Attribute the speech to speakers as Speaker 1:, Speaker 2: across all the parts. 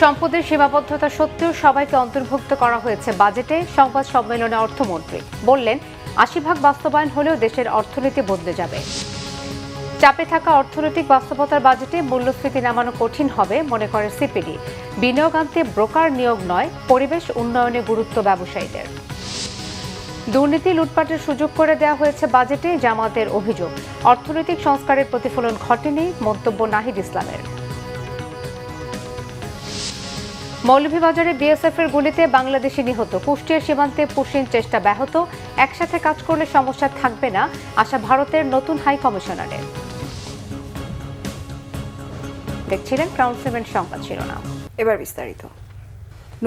Speaker 1: সম্পদের সীমাবদ্ধতা সত্ত্বেও সবাইকে অন্তর্ভুক্ত করা হয়েছে বাজেটে। সংবাদ সম্মেলনে অর্থমন্ত্রী বললেন, ৮০% বাস্তবায়ন হলেও দেশের অর্থনীতি বদলে যাবে। চাপে থাকা অর্থনৈতিক বাস্তবতার বাজেটে মূল্যস্ফীতি নামানো কঠিন হবে মনে করে সিপিডি। বিনিয়োগ আনতে ব্রোকার নিয়োগ নয়, পরিবেশ উন্নয়নে গুরুত্ব ব্যবসায়ীদের। দুর্নীতি লুটপাটের সুযোগ করে দেওয়া হয়েছে বাজেটে, জামায়াতের অভিযোগ। অর্থনৈতিক সংস্কারের প্রতিফলন ঘটেনি, মন্তব্য নাহিদ ইসলামের। মৌলভীবাজারে বিএসএফের গুলিতে বাংলাদেশি নিহত। কুষ্টিয়া সীমান্তে পুশিং চেষ্টা ব্যাহত। একসাথে কাজ করলে সমস্যা থাকবে না, আশা ভারতের নতুন হাই কমিশনারের। দেখছিলেন ক্রাউন সিমেন্ট সংবাদ শিরোনাম।
Speaker 2: এবার বিস্তারিত।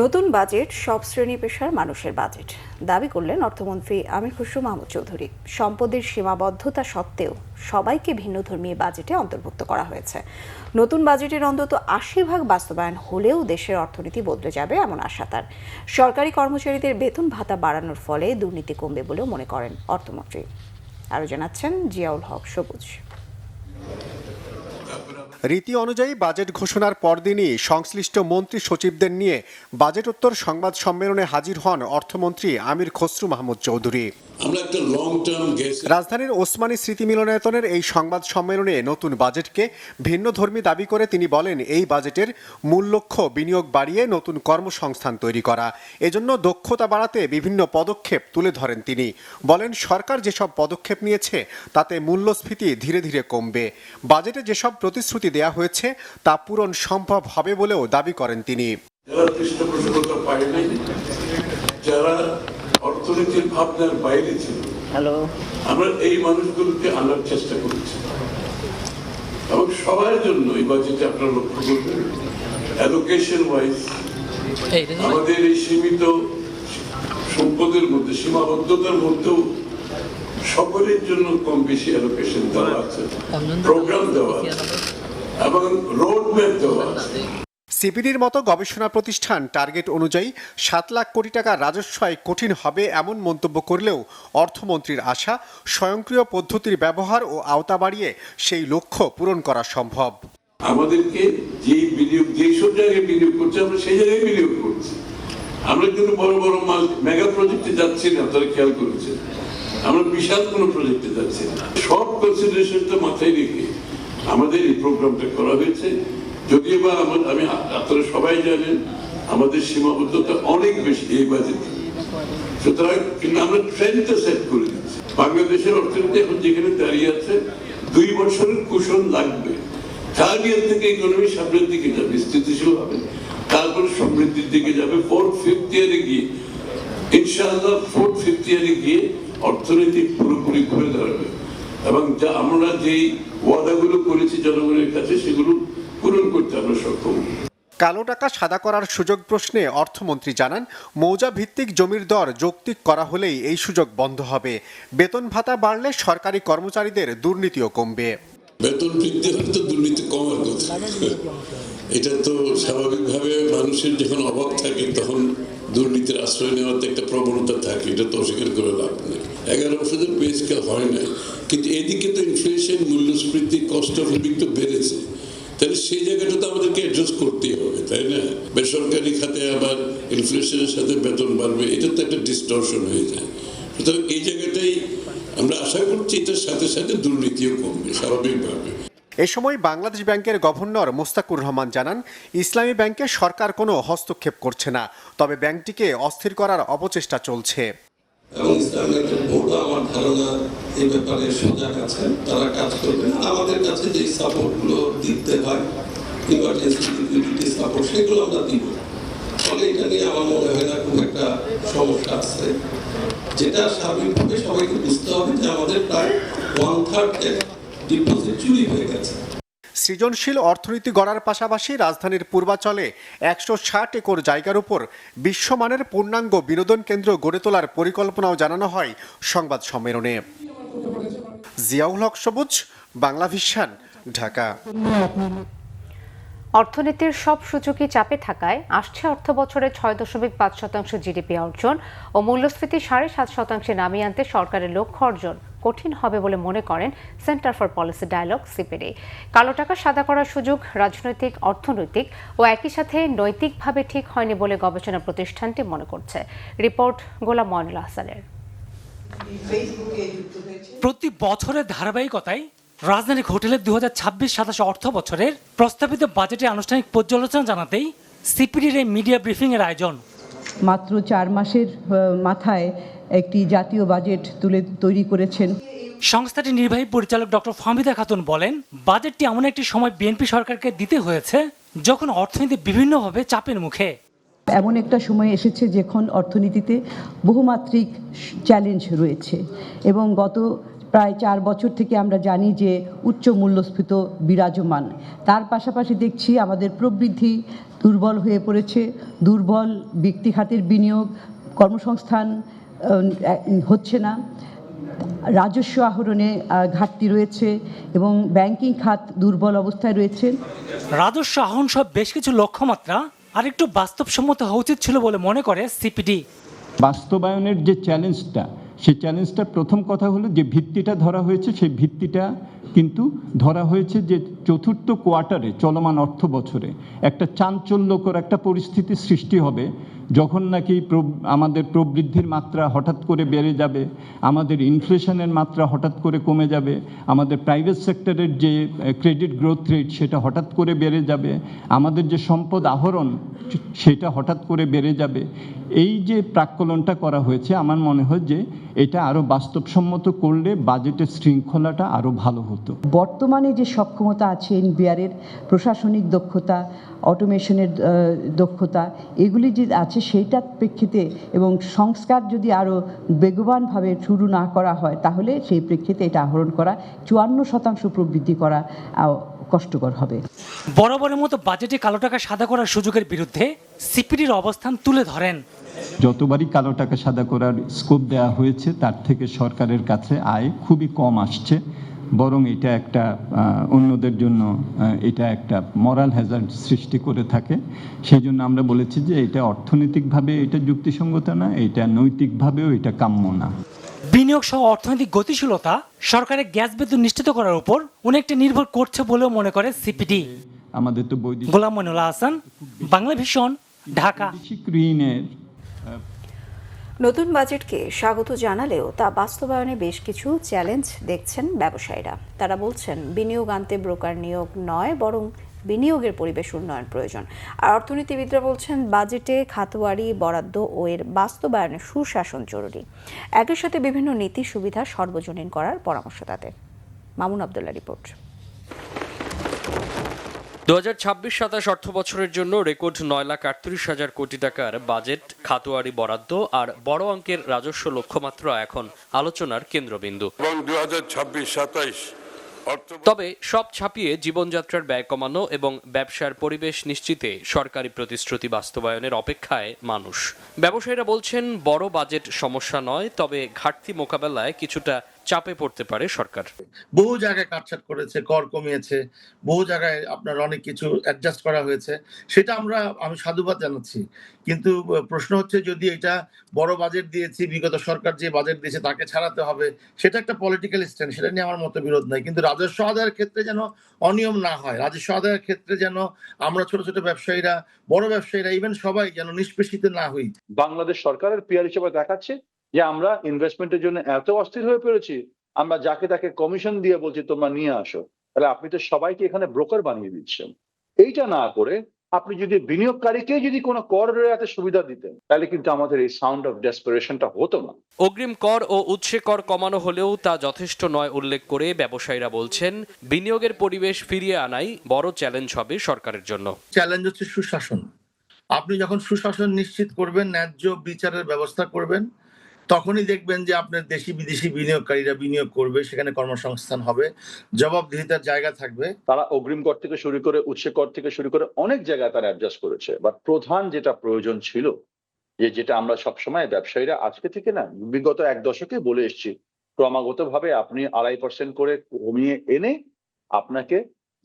Speaker 2: নতুন বাজেট সব শ্রেণী পেশার মানুষের বাজেট দাবি করলেন অর্থমন্ত্রী আমির খসরু মাহমুদ চৌধুরী। সম্পদের সীমাবদ্ধতা সত্ত্বেও সবাইকে ভিন্নধর্মী বাজেটে অন্তর্ভুক্ত করা হয়েছে। নতুন বাজেটের অন্তত ৮০% বাস্তবায়ন হলেও দেশের অর্থনীতি বদলে যাবে এমন আশা তার। সরকারি কর্মচারীদের বেতন ভাতা বাড়ানোর ফলে দুর্নীতি কমবে বলেও মনে করেন অর্থমন্ত্রী। আরও জানাচ্ছেন জিয়াউল হক সবুজ।
Speaker 3: রীতি অনুযায়ী বাজেট ঘোষণার পরদিনই সংশ্লিষ্ট মন্ত্রী সচিবদের নিয়ে বাজেটোত্তর সংবাদ সম্মেলনে হাজির হন অর্থমন্ত্রী আমির খসরু মাহমুদ চৌধুরী। রাজধানীর ওসমানী স্মৃতি মিলনায়তনের এই সংবাদ সম্মেলনে নতুন বাজেটকে ভিন্নধর্মী দাবি করে তিনি বলেন, এই বাজেটের মূল লক্ষ্য বিনিয়োগ বাড়িয়ে নতুন কর্মসংস্থান তৈরি করা। এজন্য দক্ষতা বাড়াতে বিভিন্ন পদক্ষেপ তুলে ধরেন তিনি। বলেন, সরকার যেসব পদক্ষেপ নিয়েছে তাতে মূল্যস্ফীতি ধীরে ধীরে কমবে। বাজেটে যেসব প্রতিশ্রুতি দেয়া হয়েছে তা পূরণ সম্ভব হবে বলেও দাবি করেন তিনি।
Speaker 4: অর্থনীতির ভাবনার বাইরে ছিল, আমরা এই মানুষগুলোকে আনার চেষ্টা করেছি এবং সবার জন্য এই বাজেটে আপনারা লক্ষ্য করবেন অ্যালোকেশন ওয়াইজ আমাদের এই সীমিত সম্পদের মধ্যে, সীমাবদ্ধতার মধ্যেও সকলের জন্য কম বেশি অ্যালোকেশন দেওয়া আছে, প্রোগ্রাম দেওয়া আছে এবং রোড ম্যাপ দেওয়া আছে।
Speaker 3: সিপিডির মতো গবেষণা প্রতিষ্ঠান টার্গেট অনুযায়ী ৭ লাখ কোটি টাকা রাজস্ব আয় কঠিন হবে এমন মন্তব্য করলেও অর্থমন্ত্রীর আশা, স্বয়ংক্রিয় পদ্ধতির ব্যবহার ও আওতা বাড়িয়ে সেই লক্ষ্য পূরণ করা সম্ভব।
Speaker 4: আমাদেরকে যেই বিনিয়োগ, যেসব জায়গায় বিনিয়োগ করছে আমরা সেই জায়গায় বিনিয়োগ করছি। আমরা কিন্তু বড় বড় মেগা প্রজেক্টে যাচ্ছি না, তারা খেয়াল করেছে। আমরা বিশাল কোনো প্রজেক্টে যাচ্ছি না। সব কনসিডারেশনটা মাথায় রেখে আমাদের এই প্রোগ্রামটা করা হয়েছে। যদিও বা আমি আপনারা সবাই জানেন আমাদের সীমাবদ্ধতা অনেক বেশি এই বাজেটে, সুতরাং কিন্তু আমরা ট্রেন্ডটা সেট করে দিচ্ছি। বাংলাদেশের অর্থনীতি এখন যেখানে দাঁড়িয়ে আছে 2 বছরের কুশন লাগবে। 3rd ইয়ার থেকে ইকোনমি সামনের দিকে যাবে, স্থিতিশীল হবে, তারপরে সমৃদ্ধির দিকে যাবে। 4th 5th ইয়ারে গিয়ে ইনশাআল্লাহ 4th 5th ইয়ারে গিয়ে অর্থনীতি পুরোপুরি ঘুরে দাঁড়াবে এবং যা আমরা যেই ওয়াদাগুলো করেছি জনগণের কাছে সেগুলো পূরণ করতে আমরা সক্ষম।
Speaker 3: কালো টাকা সাদা করার সুযোগ প্রশ্নে অর্থমন্ত্রী জানান, মৌজা ভিত্তিক জমির দর যৌক্তিক করা হলেই এই সুযোগ বন্ধ হবে। বেতন ভাতা বাড়লে সরকারি কর্মচারীদের দুর্নীতিও কমবে।
Speaker 5: বেতন বৃদ্ধি হলে তো দুর্নীতি কমার কথা। এটা তো স্বাভাবিকভাবে মানুষের যখন অভাব থাকে তখন দুর্নীতির আশ্রয় নেওয়ার একটা প্রবণতা থাকে, এটা তো অস্বীকার করে লাভ নেই। 11 বছরের পে স্কেল হয় নাই, কিন্তু এদিকে তো ইনফ্লেশন, মূল্যস্ফীতি, কস্ট অফ লিভিং তো বেড়েছে। তাহলে সেই জায়গাটা তো আমাদেরকে অ্যাডজাস্ট করতেই হবে, তাই না? বেসরকারি খাতে আবার ইনফ্লেশনের সাথে বেতন বাড়বে, এটা তো একটা ডিস্টরশন হয়ে যায়। সুতরাং এই জায়গাটাই আমরা আশা করছি এটার সাথে সাথে দুর্নীতিও কমবে স্বাভাবিকভাবে।
Speaker 3: এ সময় বাংলাদেশ ব্যাংকের গভর্নর মোস্তাকুর রহমান জানান, ইসলামী ব্যাংকে সরকার কোনো হস্তক্ষেপ করছে না, তবে ব্যাংকটিকে অস্থির করার অপচেষ্টা চলছে।
Speaker 6: এবং ইসলামী ব্যাংকের বোর্ড আমার ধারণা এই ব্যাপারে সজাগ আছেন, তারা কাজ করবেন। আমাদের কাছে যে সাপোর্টগুলো দিতে হয়, ইমার্জেন্সি লিকুইডিটি সাপোর্ট, সেগুলো আমরা দিব। ফলে এটা নিয়ে আমার মনে হয় না খুব একটা সমস্যা আছে। যেটা স্বাভাবিকভাবে সবাইকে বুঝতে হবে যে আমাদের প্রায় 1/3 ডিপোজিট চুরি হয়ে গেছে।
Speaker 3: সৃজনশীল অর্থনীতি গড়ার পাশাপাশি রাজধানীর পূর্বাঞ্চলে 160 একর জায়গার উপর বিশ্বমানের পূর্ণাঙ্গ বিনোদন কেন্দ্র গড়ে তোলার পরিকল্পনাও জানানো হয় সংবাদ সম্মেলনে। জিয়াউল হক সবুজ, বাংলা ভিশন, ঢাকা।
Speaker 1: অর্থনীতির সব সূচকই চাপে থাকায় আসছে অর্থবছরে 6.5% জিডিপি অর্জন ও মূল্যস্ফীতি 7.5% নামিয়ে আনতে সরকারের লক্ষ্য অর্জন কঠিন হবে বলে মনে করেন Centre for Policy Dialogue CPD. কালো টাকা সাদা করার সুযোগ রাজনৈতিক, অর্থনৈতিক ও একই সাথে নৈতিকভাবে ঠিক হয়নি বলে গবেষণা প্রতিষ্ঠানটি মনে করছে। রিপোর্ট গোলাম ময়নুল হাসানের।
Speaker 7: প্রতি বছরের ধারাবাহিকতায় রাজধানীর হোটেলের 2026-27 অর্থ বছরের প্রস্তাবিত বাজেটের আনুষ্ঠানিক পর্যালোচনা জানাতেই সিপিডির এই মিডিয়া ব্রিফিং এর আয়োজন।
Speaker 8: মাত্র 4 মাসের মাথায় একটি জাতীয় বাজেট তৈরি করেছেন।
Speaker 7: সংস্থাটির নির্বাহী পরিচালক ডক্টর ফাহমিদা খাতুন বলেন, বাজেটটি এমন একটি সময় বিএনপি সরকারকে দিতে হয়েছে যখন অর্থনীতি বিভিন্নভাবে চাপের মুখে।
Speaker 8: এমন একটা সময় এসেছে যখন অর্থনীতিতে বহুমাত্রিক চ্যালেঞ্জ রয়েছে এবং গত প্রায় 4 বছর থেকে আমরা জানি যে উচ্চ মূল্যস্ফীতি বিরাজমান। তার পাশাপাশি দেখছি আমাদের প্রবৃদ্ধি দুর্বল হয়ে পড়েছে, দুর্বল ব্যক্তি খাতের বিনিয়োগ, কর্মসংস্থান হচ্ছে না, রাজস্ব আহরণে ঘাটতি রয়েছে এবং ব্যাংকিং খাত দুর্বল অবস্থায় রয়েছে।
Speaker 7: রাজস্ব আহরণ সহ বেশ কিছু লক্ষ্যমাত্রা আরেকটু বাস্তবসম্মত হওয়া উচিত ছিল বলে মনে করে সিপিডি।
Speaker 9: বাস্তবায়নের যে চ্যালেঞ্জটা, সেই চ্যালেঞ্জটার প্রথম কথা হলো যে ভিত্তিটা ধরা হয়েছে, সেই ভিত্তিটা কিন্তু ধরা হয়েছে যে চতুর্থ কোয়ার্টারে চলমান অর্থ বছরে একটা চাঞ্চল্যকর একটা পরিস্থিতি সৃষ্টি হবে যখন নাকি আমাদের প্রবৃদ্ধির মাত্রা হঠাৎ করে বেড়ে যাবে, আমাদের ইনফ্লেশনের মাত্রা হঠাৎ করে কমে যাবে, আমাদের প্রাইভেট সেক্টরের যে ক্রেডিট গ্রোথ রেট সেটা হঠাৎ করে বেড়ে যাবে, আমাদের যে সম্পদ আহরণ সেটা হঠাৎ করে বেড়ে যাবে। এই যে প্রাক্কলনটা করা হয়েছে, আমার মনে হয় যে এটা আরও বাস্তবসম্মত করলে বাজেটের শৃঙ্খলাটা আরও ভালো হতো।
Speaker 8: বর্তমানে যে সক্ষমতা আছে এনবিআরের, প্রশাসনিক দক্ষতা, অটোমেশনের দক্ষতা, এগুলি যে আছে সেইটার প্রেক্ষিতে এবং সংস্কার যদি আরও বেগবানভাবে শুরু না করা হয় তাহলে সেই প্রেক্ষিতে এটা আহরণ করা 54% প্রবৃদ্ধি করা কষ্টকর হবে।
Speaker 7: বরাবরের মতো বাজেটে কালো টাকা সাদা করার সুযোগের বিরুদ্ধে সিপিডির অবস্থান তুলে ধরেন।
Speaker 9: যতবারই কালো টাকা সাদা করার স্কোপ দেওয়া হয়েছে তার থেকে সরকারের কাছে আয় খুবই কম আসছে, বরং এটা একটা অন্যদের জন্য এটা একটা মরাল হ্যাজার্ড সৃষ্টি করে থাকে। সেই জন্য আমরা বলেছি যে এটা অর্থনৈতিকভাবে এটা যুক্তিসঙ্গত না, এটা নৈতিকভাবেও এটা কাম্য না।
Speaker 7: বিনিয়োগ সহ অর্থনৈতিক গতিশীলতা সরকারের গ্যাস বেতন নিশ্চিত করার উপর অনেকটা নির্ভর করছে বলেও মনে করে সিপিডি।
Speaker 9: আমাদের তো বৈদেশিক
Speaker 7: গোলাম মইনুল হাসান, বাংলা ভিশন, ঢাকা।
Speaker 9: ঋণের
Speaker 2: নতুন বাজেটকে স্বাগত জানালেও তা বাস্তবায়নে বেশ কিছু চ্যালেঞ্জ দেখছেন ব্যবসায়ীরা। তারা বলছেন বিনিয়োগ আনতে ব্রোকার নিয়োগ নয়, বরং বিনিয়োগের পরিবেশ উন্নয়ন প্রয়োজন। আর অর্থনীতিবিদরা বলছেন বাজেটে খাতওয়ারি বরাদ্দ ও এর বাস্তবায়নে সুশাসন জরুরি। একই সাথে বিভিন্ন নীতি সুবিধা সর্বজনীন করার পরামর্শ তাদের। মামুন আব্দুল্লাহ রিপোর্ট।
Speaker 10: 2026-27 অর্থ বছরের জন্য রেকর্ড 9,38,000 কোটি টাকার বাজেট, খাতওয়ারি বরাদ্দ আর বড় অঙ্কের রাজস্ব লক্ষ্যমাত্রা এখন আলোচনার কেন্দ্রবিন্দু।
Speaker 5: এবং 2026-27
Speaker 10: তবে সব ছাপিয়ে জীবনযাত্রার ব্যয় কমানো এবং ব্যবসার পরিবেশ নিশ্চিতে সরকারি প্রতিশ্রুতি বাস্তবায়নের অপেক্ষায় মানুষ। ব্যবসায়ীরা বলছেন বড় বাজেট সমস্যা নয়, তবে ঘাটতি মোকাবেলায় কিছুটা চাপে পড়তে পারে সরকার।
Speaker 11: বহু জায়গায় কাটছাট করেছে, কর কমিয়েছে, বহু জায়গায় আপনার অনেক কিছু অ্যাডজাস্ট করা হয়েছে, সেটা আমি সাধুবাদ জানাচ্ছি। কিন্তু প্রশ্ন হচ্ছে যদি এটা বড় বাজেট দিয়েছি, বিগত সরকার যে বাজেট দিয়েছে তাকে ছাড়াতে হবে, সেটা একটা পলিটিক্যাল স্ট্যান্ড, সেটা নিয়ে আমার মতো বিরোধ নাই। কিন্তু রাজস্ব আদায়ের ক্ষেত্রে যেন অনিয়ম না হয়, রাজস্ব আদায়ের ক্ষেত্রে যেন আমরা ছোট ছোট ব্যবসায়ীরা, বড় ব্যবসায়ীরা, ইভেন সবাই যেন নিষ্পেষিত না হই।
Speaker 12: বাংলাদেশ সরকারের পিআর হিসেবে দেখাচ্ছে যে আমরা ইনভেস্টমেন্টের জন্য এত অস্থির হয়ে পড়েছি, আমরা যাকে তাকে কমিশন দিয়ে বলছি তোমরা নিয়ে আসো। তাহলে আপনি তো সবাইকে এখানে ব্রোকার বানিয়ে দিচ্ছেন। এইটা না করে আপনি যদি বিনিয়োগকারীকে যদি কোনো কর রেয়াতে সুবিধা দিতেন তাহলে কিন্তু আমাদের এই সাউন্ড অফ ডেসপারেশনটা হতো না।
Speaker 10: অগ্রিম কর ও উৎসে কর কমানো হলেও তা যথেষ্ট নয় উল্লেখ করে ব্যবসায়ীরা বলছেন বিনিয়োগের পরিবেশ ফিরিয়ে আনাই বড় চ্যালেঞ্জ হবে সরকারের জন্য।
Speaker 11: চ্যালেঞ্জ হচ্ছে সুশাসন। আপনি যখন সুশাসন নিশ্চিত করবেন, ন্যায্য বিচারের ব্যবস্থা করবেন, তখনই দেখবেন যে আপনার দেশি বিদেশি বিনিয়োগকারীরা বিনিয়োগ করবে, সেখানে কর্মসংস্থান হবে, জবাবদিহিতার জায়গা থাকবে।
Speaker 12: তারা অগ্রিম কর থেকে শুরু করে উৎসে কর থেকে শুরু করে অনেক জায়গায় তারা অ্যাডজাস্ট করেছে। বাট প্রধান যেটা প্রয়োজন ছিল, যেটা আমরা সবসময় ব্যবসায়ীরা আজকে থেকে না বিগত 1 দশকে বলে এসেছি, ক্রমাগতভাবে আপনি 2.5% করে কমিয়ে এনে আপনাকে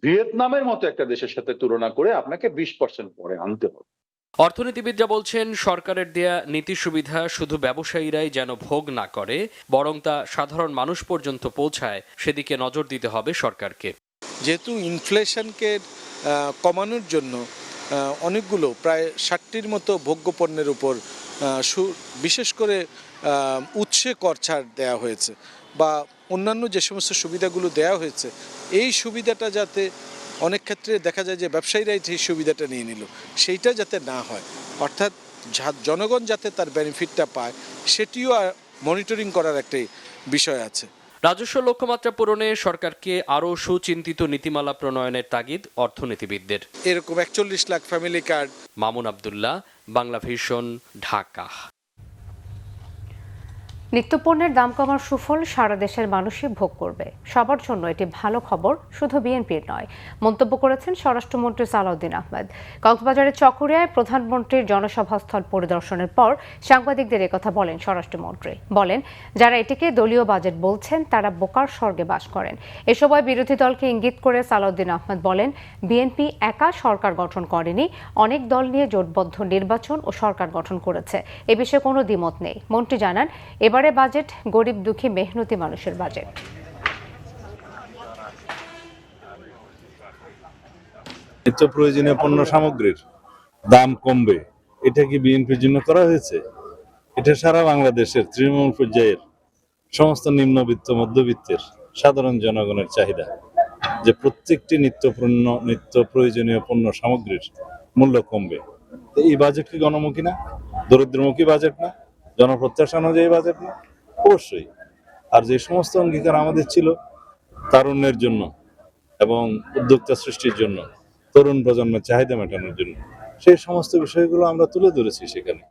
Speaker 12: ভিয়েতনামের মতো একটা দেশের সাথে তুলনা করে আপনাকে 20% পরে আনতে হবে।
Speaker 10: অর্থনীতিবিদরা বলছেন, সরকারের দেয়া নীতি সুবিধা শুধু ব্যবসায়ীরাই যেন ভোগ না করে, বরং তা সাধারণ মানুষ পর্যন্ত পৌঁছায়, সেদিকে নজর দিতে হবে সরকারকে।
Speaker 13: যেহেতু ইনফ্লেশনকে কমানোর জন্য অনেকগুলো প্রায় 60টির মতো ভোগ্য পণ্যের উপর বিশেষ করে উৎসে কর ছাড় দেওয়া হয়েছে বা অন্যান্য যে সমস্ত সুবিধাগুলো দেওয়া হয়েছে, এই সুবিধাটা যাতে অনেক ক্ষেত্রে দেখা যায় যে ব্যবসায়ীরাই সেই সুবিধাটা নিয়ে নিল, সেইটা যাতে না হয়, অর্থাৎ জনগণ যাতে তার বেনিফিটটা পায়, সেটিও মনিটরিং করার একটাই বিষয় আছে।
Speaker 10: রাজস্ব লক্ষ্যমাত্রা পূরণে সরকারকে আরও সুচিন্তিত নীতিমালা প্রণয়নের তাগিদ অর্থনীতিবিদদের।
Speaker 13: এরকম 41 lakh family card.
Speaker 10: Mamun Abdullah, Bangla vision, Dhaka.
Speaker 1: নিত্যপণ্যের দাম কমার সুফল সারা দেশের মানুষই ভোগ করবে, সবার জন্য এটি ভালো খবর, শুধু বিএনপির নয়, মন্তব্য করেছেন স্বরাষ্ট্রমন্ত্রী সালাউদ্দিন আহমেদ। কক্সবাজারের চকরিয়ায় প্রধানমন্ত্রীর জনসভাস্থল পরিদর্শনের পর সাংবাদিকদের একথা বলেন স্বরাষ্ট্রমন্ত্রী। বলেন, যারা এটিকে দলীয় বাজেট বলছেন তারা বোকার স্বর্গে বাস করেন। এ সময় বিরোধী দলকে ইঙ্গিত করে সালাউদ্দিন আহমেদ বলেন, বিএনপি একা সরকার গঠন করেনি, অনেক দল নিয়ে জোটবদ্ধ নির্বাচন ও সরকার গঠন করেছে, এ বিষয়ে কোনো দ্বিমত নেই। মন্ত্রী জানান, এবারে বাজেট গরিব দুঃখী মেহনতি মানুষের বাজেট।
Speaker 14: নিত্য প্রয়োজনীয় পণ্য সামগ্রীর দাম কমবে, এটা কি বিএনপির জন্য করা হয়েছে? এটা সারা বাংলাদেশের তৃণমূল পর্যায়ের সমস্ত নিম্নবিত্ত মধ্যবিত্তের সাধারণ জনগণের চাহিদা যে প্রত্যেকটি নিত্য প্রয়োজনীয় পণ্য সামগ্রীর মূল্য কমবে। এই বাজেট কি গণমুখী না? দরিদ্রমুখী বাজেট না? জনপ্রত্যাশা অনুযায়ী বাজেট না? অবশ্যই। আর যে সমস্ত অঙ্গীকার আমাদের ছিল তারুণ্যের জন্য এবং উদ্যোক্তা সৃষ্টির জন্য, তরুণ প্রজন্মের চাহিদা মেটানোর জন্য, সেই সমস্ত বিষয়গুলো আমরা তুলে ধরেছি সেখানে।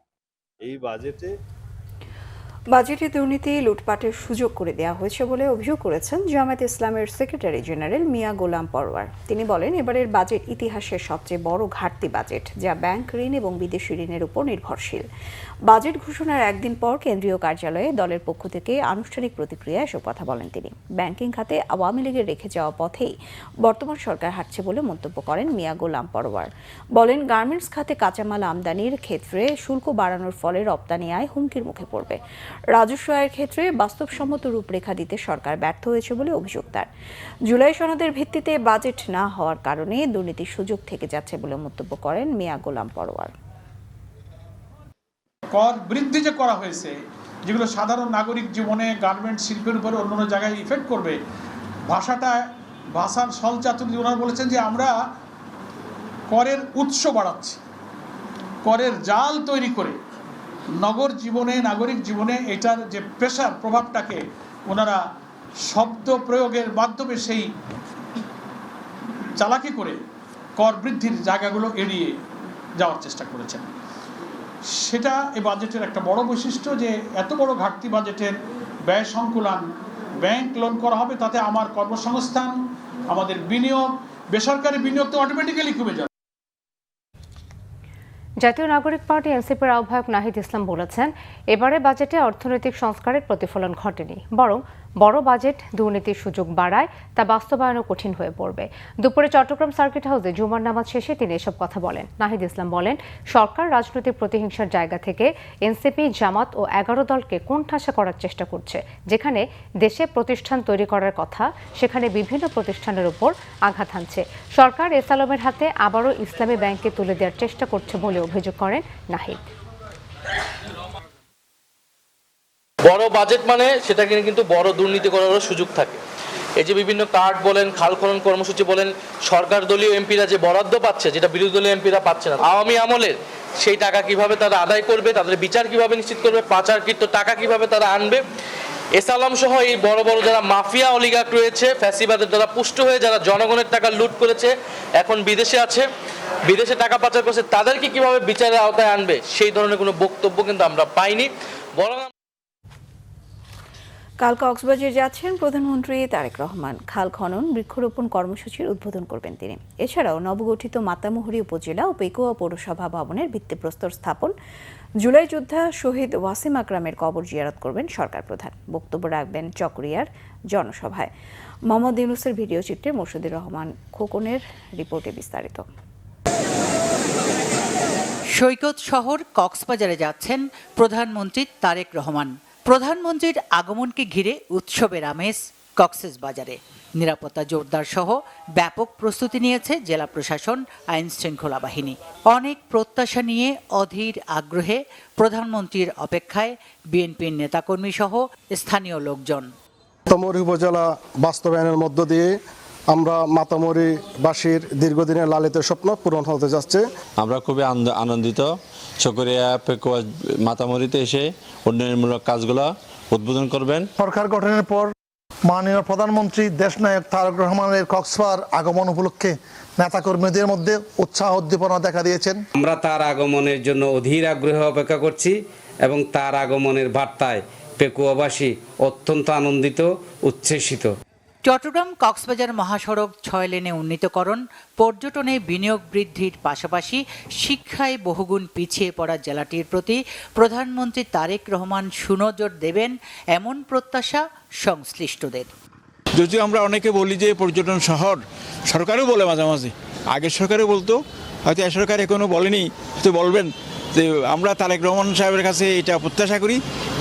Speaker 14: এই
Speaker 2: বাজেটে দুর্নীতি লুটপাটের সুযোগ করে দেওয়া হয়েছে বলে অভিযোগ করেছেন জামায়াতে ইসলামের সেক্রেটারি জেনারেল মিয়া গোলাম পরওয়ার। তিনি বলেন, এবারের বাজেট ইতিহাসের সবচেয়ে বড় ঘাটতি বাজেট, যা ব্যাংক ঋণ এবং বিদেশি ঋণের উপর নির্ভরশীল। বাজেট ঘোষণার একদিন পর কেন্দ্রীয় কার্যালয়ে দলের পক্ষ থেকে আনুষ্ঠানিক প্রতিক্রিয়া এসব কথা বলেন তিনি। ব্যাংকিং খাতে আওয়ামী লীগের রেখে যাওয়া পথেই বর্তমান সরকার হাঁটছে বলে মন্তব্য করেন মিয়া গোলাম পরওয়ার। বলেন, গার্মেন্টস খাতে কাঁচামাল আমদানির ক্ষেত্রে শুল্ক বাড়ানোর ফলে রপ্তানি আয় হুমকির মুখে পড়বে। রাজস্ব আয়ের ক্ষেত্রে বাস্তবসম্মত রূপরেখা দিতে সরকার ব্যর্থ হয়েছে বলে অভিযোগ তার। জুলাই সনদের ভিত্তিতে বাজেট না হওয়ার কারণে দুর্নীতির সুযোগ থেকে যাচ্ছে বলে মন্তব্য করেন মিয়া গোলাম পরওয়ার।
Speaker 15: কর বৃদ্ধি যে করা হয়েছে, যেগুলো সাধারণ নাগরিক জীবনে, গার্মেন্ট শিল্পের উপরে অন্যান্য জায়গায় ইফেক্ট করবে, ভাষার সলচাতুরি ওনারা বলেছেন যে আমরা করের উৎস বাড়াচ্ছি, করের জাল তৈরি করে নাগরিক জীবনে এটার যে প্রেশার, প্রভাবটাকে ওনারা শব্দ প্রয়োগের মাধ্যমে সেই চালাকি করে কর বৃদ্ধির জায়গাগুলো এড়িয়ে যাওয়ার চেষ্টা করেছেন। সেটা এই বাজেটের একটা বড় বৈশিষ্ট্য, যে এত বড় ঘাটতি বাজেটের ব্যয় সংকুলান, ব্যাংক লোন করা হবে, তাতে আমার কর্মসংস্থান, আমাদের বিনিয়োগ, বেসরকারি বিনিয়োগ তো অটোমেটিক্যালি কমে যাবে।
Speaker 1: জাতীয় নাগরিক পার্টি এনসিপির আহ্বায়ক নাহিদ ইসলাম বলেছেন, এবারে বাজেটে অর্থনৈতিক সংস্কারের প্রতিফলন ঘটেনি, বরং বড় বাজেট দুর্নীতির সুযোগ বাড়ায়, তা বাস্তবায়নও কঠিন হয়ে পড়বে। দুপুরে চট্টগ্রাম সার্কিট হাউসে জুমার নামাজ শেষে তিনি এসব কথা বলেন। নাহিদ ইসলাম বলেন, সরকার রাজনৈতিক প্রতিহিংসার জায়গা থেকে এনসিপি, জামাত ও 11 দলকে কোণঠাসা করার চেষ্টা করছে। যেখানে দেশে প্রতিষ্ঠান তৈরি করার কথা, সেখানে বিভিন্ন প্রতিষ্ঠানের উপর আঘাত হানছে। সরকার এস আলমের হাতে আবারও ইসলামী ব্যাংকে তুলে দেওয়ার চেষ্টা করছে বলে অভিযোগ করেন নাহিদ।
Speaker 16: বড় বাজেট মানে সেটাকে কিন্তু বড় দুর্নীতি করারও সুযোগ থাকে। এই যে বিভিন্ন কার্ড বলেন, খাল খনন কর্মসূচি বলেন, সরকার দলীয় এমপিরা যে বরাদ্দ পাচ্ছে, যেটা বিরোধী দলীয় এমপিরা পাচ্ছে না, আওয়ামী আমলের সেই টাকা কিভাবে তারা আদায় করবে, তাদের বিচার কিভাবে নিশ্চিত করবে, পাচারকৃত টাকা কিভাবে তারা আনবে। এস আলম সহ এই বড় বড় যারা মাফিয়া অলিগার্ক রয়েছে, ফ্যাসিবাদের দ্বারা পুষ্ট হয়ে যারা জনগণের টাকা লুট করেছে, এখন বিদেশে আছে, বিদেশে টাকা পাচার করছে, তাদেরকে কিভাবে বিচারের আওতায় আনবে, সেই ধরনের কোনো বক্তব্য কিন্তু আমরা পাইনি। বরং
Speaker 2: কাল কক্সবাজার যাচ্ছেন প্রধানমন্ত্রী তারেক রহমান। খাল খনন, বৃক্ষরোপণ কর্মসূচির উদ্বোধন করবেন তিনি। এছাড়াও নবগঠিত মাতামুহুরী উপজেলা ও পেকুয়া পৌরসভা ভবনের ভিত্তিপ্রস্তর স্থাপন, জুলাই যোদ্ধা শহীদ ওয়াসিম আকরামের কবর জিয়ারত করবেন সরকার প্রধান। বক্তব্য রাখবেন চকরিয়ার জনসভায়। মোহাম্মদ ইউনুসের ভিডিও চিত্রে মোর্শেদুর রহমান খোকনের রিপোর্টে বিস্তারিত।
Speaker 17: সৈকত শহর কক্সবাজারে যাচ্ছেন প্রধানমন্ত্রী তারেক রহমান। প্রধানমন্ত্রীর আগমনকে ঘিরে উৎসবের আমেজ কক্সবাজারে। নিরাপত্তা জোরদার সহ ব্যাপক প্রস্তুতি নিয়েছে জেলা প্রশাসন, আইন শৃঙ্খলা বাহিনী। অনেক প্রত্যাশা নিয়ে অধীর আগ্রহে প্রধানমন্ত্রীর অপেক্ষায় বিএনপির নেতাকর্মী সহ স্থানীয় লোকজন।
Speaker 18: মাতামরি উপজেলা বাস্তবায়নের মধ্য দিয়ে আমরা মাতামরিবাসীর দীর্ঘদিনের লালিত স্বপ্ন পূরণ হতে যাচ্ছে।
Speaker 19: আমরা খুবই আনন্দিত। চকরিয়া পেকুয়া মাতামরিতে এসে উন্নয়নমূলক কাজগুলো উদ্বোধন করবেন।
Speaker 20: সরকার গঠনের পর মাননীয় প্রধানমন্ত্রী দেশনায়ক তারেক রহমানের কক্সবাজার আগমন উপলক্ষে নেতাকর্মীদের মধ্যে উৎসাহ উদ্দীপনা দেখা দিয়েছেন।
Speaker 21: আমরা তার আগমনের জন্য অধীর আগ্রহে অপেক্ষা করছি এবং তার আগমনের বার্তায় পেকুয়াবাসী অত্যন্ত আনন্দিত, উচ্ছ্বসিত।
Speaker 17: চট্টগ্রাম কক্সবাজার মহাসড়ক 6 লেনে উন্নীতকরণ, পর্যটনে বিনিয়োগ বৃদ্ধির পাশাপাশি শিক্ষায় বহুগুণ পিছিয়ে পড়া জেলাটির প্রতি প্রধানমন্ত্রী তারেক রহমান সুনজর দেবেন এমন প্রত্যাশা সংশ্লিষ্টদের।
Speaker 22: যদিও আমরা অনেকে বলি যে পর্যটন শহর, সরকারও বলে মাঝে মাঝে, আগের সরকারও বলতো, হয়তো এ সরকার এখনো বলেনি, হয়তো বলবেন যে আমরা তারেক রহমান সাহেবের কাছে এটা প্রত্যাশা করি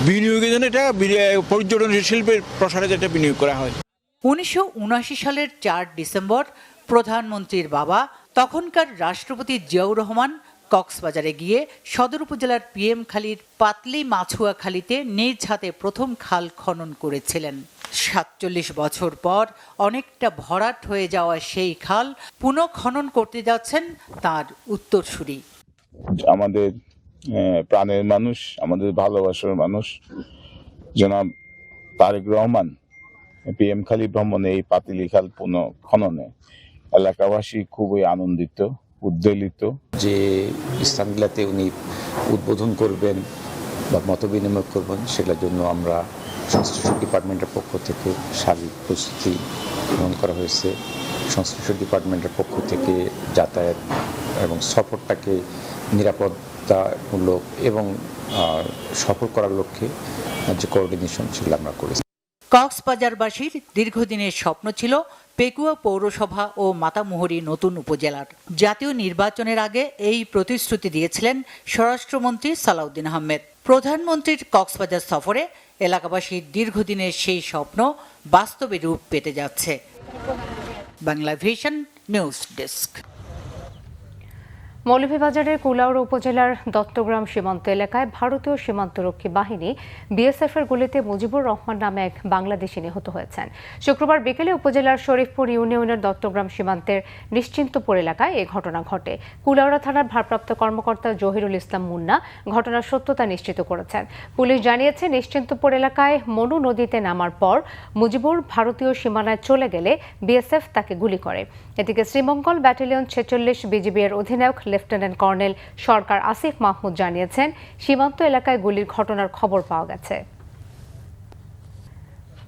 Speaker 22: বিনিয়োগের জন্য, এটা পর্যটন শিল্পের প্রসারে যেটা বিনিয়োগ করা হয়।
Speaker 17: 1979 সালের 4 ডিসেম্বর প্রধানমন্ত্রীর বাবা তখনকার রাষ্ট্রপতি জিয়াউর রহমান কক্সবাজারে গিয়ে সদর উপজেলার পিএম খালির পাতলি মাছুয়া খালিতে নিজ হাতে প্রথম খাল খনন করেছিলেন। 47 বছর পর অনেকটা ভরাট হয়ে যাওয়া সেই খাল পুনঃখনন করতে যাচ্ছেন তার উত্তরসূরি।
Speaker 23: আমাদের প্রাণের মানুষ, আমাদের ভালোবাসার মানুষ জনাব তারেক রহমান পিএম খালি ভ্রমণে এই পাতিলি খাল পুনঃখননে এলাকাবাসী খুবই আনন্দিত, উদ্বেলিত।
Speaker 24: যে স্থানগুলোতে উনি উদ্বোধন করবেন বা মত বিনিময় করবেন, সেটার জন্য আমরা সংশ্লিষ্ট ডিপার্টমেন্টের পক্ষ থেকে সার্বিক প্রস্তুতি গ্রহণ করা হয়েছে। সংশ্লিষ্ট ডিপার্টমেন্টের পক্ষ থেকে যাতায়াত এবং সফরটাকে নিরাপত্তামূলক এবং সফল করার লক্ষ্যে যে কোঅর্ডিনেশন সেগুলো আমরা করেছি।
Speaker 17: কক্সবাজারবাসীর দীর্ঘদিনের স্বপ্ন ছিল পেকুয়া পৌরসভা ও মাতামুহুরী নতুন উপজেলার। জাতীয় নির্বাচনের আগে এই প্রতিশ্রুতি দিয়েছিলেন স্বরাষ্ট্রমন্ত্রী সালাউদ্দিন আহমেদ। প্রধানমন্ত্রীর কক্সবাজার সফরে এলাকাবাসীর দীর্ঘদিনের সেই স্বপ্ন বাস্তবে রূপ পেতে যাচ্ছে। Bangla vision news desk.
Speaker 1: মৌলভীবাজারের কুলাউড়া উপজেলার দত্তগ্রাম সীমান্ত এলাকায় ভারতীয় সীমান্তরক্ষী বাহিনী বিএসএফের গুলিতে মুজিবুর রহমান নামে এক বাংলাদেশি নিহত হয়েছেন। শুক্রবার বিকেলে উপজেলার শরীফপুর ইউনিয়নের দত্তগ্রাম সীমান্তের নিশ্চিন্তপুর এলাকায় এ ঘটনা ঘটে। কুলাউড়া থানার ভারপ্রাপ্ত কর্মকর্তা জহিরুল ইসলাম মুন্না ঘটনার সত্যতা নিশ্চিত করেছেন। পুলিশ জানিয়েছে, নিশ্চিন্তপুর এলাকায় মনু নদীতে নামার পর মুজিবুর ভারতীয় সীমানায় চলে গেলে বিএসএফ তাকে গুলি করে। এদিকে শ্রীমঙ্গল ব্যাটালিয়ন 46 বিজিবি এর অধিনায়ক লেফটেন্যান্ট কর্নেল সরকার আসিফ মাহমুদ জানিয়েছেন, সীমান্ত এলাকায় গুলির ঘটনার খবর পাওয়া গেছে।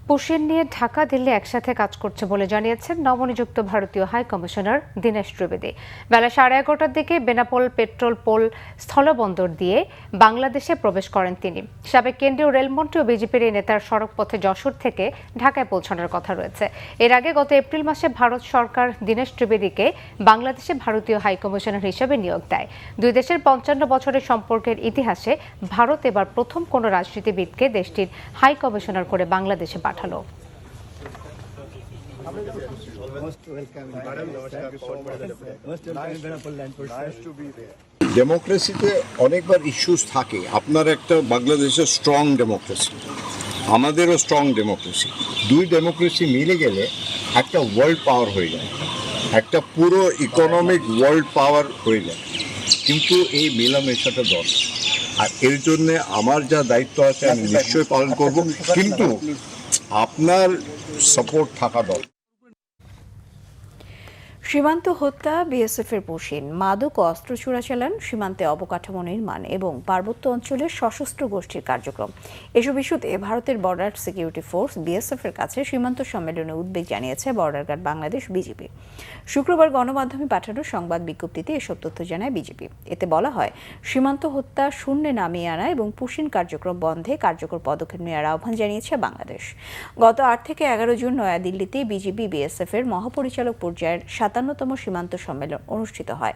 Speaker 1: পুশিন নিয়ে ঢাকা দিল্লি একসাথে কাজ করছে বলে জানিয়েছেন নবনিযুক্ত ভারতীয় হাই কমিশনার দীনেশ ত্রিবেদী। বেলা 11:30টার দিকে বেনাপোল পেট্রোল পোল স্থলবন্দর দিয়ে বাংলাদেশে প্রবেশ করেন তিনি। সাবেক কেন্দ্রীয় রেলমন্ত্রী ও বিজেপির এই নেতার সড়কপথে যশোর থেকে ঢাকায় পৌঁছানোর কথা রয়েছে। এর আগে গত এপ্রিল মাসে ভারত সরকার দীনেশ ত্রিবেদীকে বাংলাদেশে ভারতীয় হাই কমিশনার হিসেবে নিয়োগ দেয়। দুই দেশের 55 বছরের সম্পর্কের ইতিহাসে ভারত এবার প্রথম কোনো রাজনীতিবিদকে দেশটির হাই কমিশনার করে বাংলাদেশে পাঠালো।
Speaker 25: ডেমোক্রেসিতে অনেকবার ইস্যুস থাকে। আপনার একটা বাংলাদেশের স্ট্রং ডেমোক্রেসি, আমাদেরও স্ট্রং ডেমোক্রেসি, দুই ডেমোক্রেসি মিলে গেলে একটা ওয়ার্ল্ড পাওয়ার হয়ে যায়, একটা পুরো ইকোনমিক ওয়ার্ল্ড পাওয়ার হয়ে যায়। কিন্তু এই মেলামেশাটা দরকার, আর এর জন্য আমার যা দায়িত্ব আছে আমি নিশ্চয়ই পালন করব, কিন্তু আপনার সাপোর্ট থাকা দরকার।
Speaker 2: সীমান্ত হত্যা, বিএসএফের পুশিন, মাদক ও অস্ত্র চোরাচালান, সীমান্তে অবকাঠামো নির্মাণ এবং পার্বত্য অঞ্চলের সশস্ত্র গোষ্ঠীর কার্যক্রম, এসব ইস্যুতে ভারতের বর্ডার সিকিউরিটি ফোর্স বিএসএফের কাছে সীমান্ত সম্মেলনে উদ্বেগ জানিয়েছে বর্ডার গার্ড বাংলাদেশ বিজিবি। শুক্রবার গণমাধ্যমে পাঠানো সংবাদ বিজ্ঞপ্তিতে এসব তথ্য জানায় বিজিবি। এতে বলা হয়, সীমান্ত হত্যা শূন্যে নামিয়ে আনা এবং পুশিন কার্যক্রম বন্ধে কার্যকর পদক্ষেপ নেওয়ার আহ্বান জানিয়েছে বাংলাদেশ। গত 8 থেকে 11 জুন নয়াদিল্লিতে বিজিবি বিএসএফের মহাপরিচালক পর্যায়ের 7 57তম সীমান্ত সম্মেলন অনুষ্ঠিত হয়।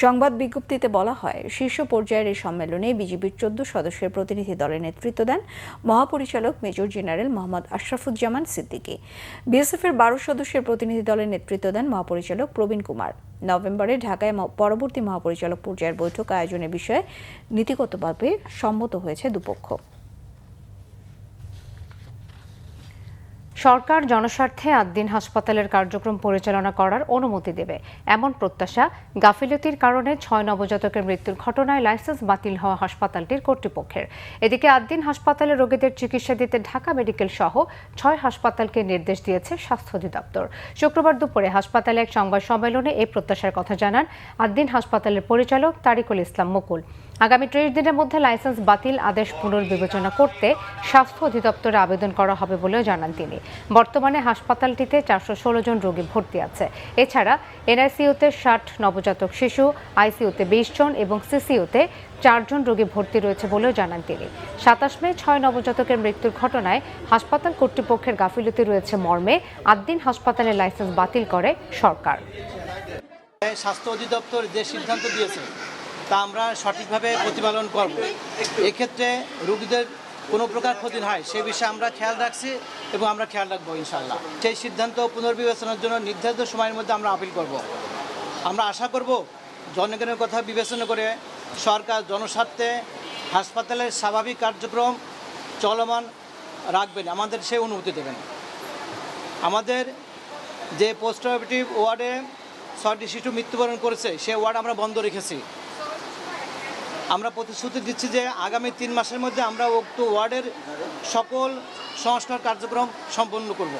Speaker 2: সংবাদ বিজ্ঞপ্তিতে বলা হয়, শীর্ষ পর্যায়ের এই সম্মেলনে বিজিবির 14 সদস্যের প্রতিনিধি দলের নেতৃত্ব দেন মহাপরিচালক মেজর জেনারেল মোহাম্মদ আশরাফুজ্জামান সিদ্দিকী। বিএসএফের 12 সদস্যের প্রতিনিধি দলের নেতৃত্ব দেন মহাপরিচালক প্রবীণ কুমার। নভেম্বরে ঢাকায় পরবর্তী মহাপরিচালক পর্যায়ের বৈঠক আয়োজনের বিষয়ে নীতিগতভাবে সম্মত হয়েছে দুপক্ষ।
Speaker 1: সরকার জনস্বার্থে আদ্দিন হাসপাতালের কার্যক্রম পরিচালনা করার অনুমতি দেবে, এমন প্রত্যাশা। গাফিলতির কারণে 6 নবজাতকের মৃত্যুর ঘটনায় লাইসেন্স বাতিল হওয়া হাসপাতালটির কর্তৃপক্ষের। এদিকে আদ্দিন হাসপাতালে রোগীদের চিকিৎসা দিতে ঢাকা মেডিকেল সহ 6 হাসপাতালকে নির্দেশ দিয়েছে স্বাস্থ্য অধিদপ্তর। শুক্রবার দুপুরে হাসপাতালে এক সংবাদ সম্মেলনে এই প্রত্যাশার কথা জানান আদ্দিন হাসপাতালের পরিচালক তারিকুল ইসলাম মুকুল। আগামী 30 দিনের মধ্যে লাইসেন্স বাতিল আদেশ পুনর্বিবেচনা করতে স্বাস্থ্য অধিদপ্তরে আবেদন করা হবে বলেও জানান তিনি। বর্তমানে হাসপাতালটিতে 416 জন রোগী ভর্তি আছে। এছাড়া এনআইসিইউতে 60 নবজাতক শিশু, আইসিইউতে 20 জন এবং সিসিইউতে 4 জন রোগী ভর্তি রয়েছে বলেও জানান তিনি। 27 মে 6 নবজাতকের মৃত্যুর ঘটনায় হাসপাতাল কর্তৃপক্ষের গাফিলতি রয়েছে মর্মে আদ্দিন হাসপাতালের লাইসেন্স বাতিল করে সরকার।
Speaker 3: স্বাস্থ্য অধিদপ্তর যে সিদ্ধান্ত দিয়েছে তা আমরা সঠিকভাবে প্রতিপালন করব। এক্ষেত্রে রোগীদের কোনো প্রকার ক্ষতি হয় সে বিষয়ে আমরা খেয়াল রাখছি এবং আমরা খেয়াল রাখবো ইনশাআল্লাহ। সেই সিদ্ধান্ত পুনর্বিবেচনার জন্য নির্ধারিত সময়ের মধ্যে আমরা আপিল করব। আমরা আশা করব জনগণের কথা বিবেচনা করে সরকার জনস্বার্থে হাসপাতালের স্বাভাবিক কার্যক্রম চলমান রাখবেন, আমাদের সেই অনুমতি দেবেন। আমাদের যে পোস্ট অপারেটিভ ওয়ার্ডে 6টি শিশু মৃত্যুবরণ করেছে সে ওয়ার্ড আমরা বন্ধ রেখেছি। আমরা প্রতিশ্রুতি দিচ্ছি যে আগামী 3 মাসের মধ্যে আমরা উক্ত ওয়ার্ডের সকল সংস্কার কার্যক্রম সম্পন্ন করব।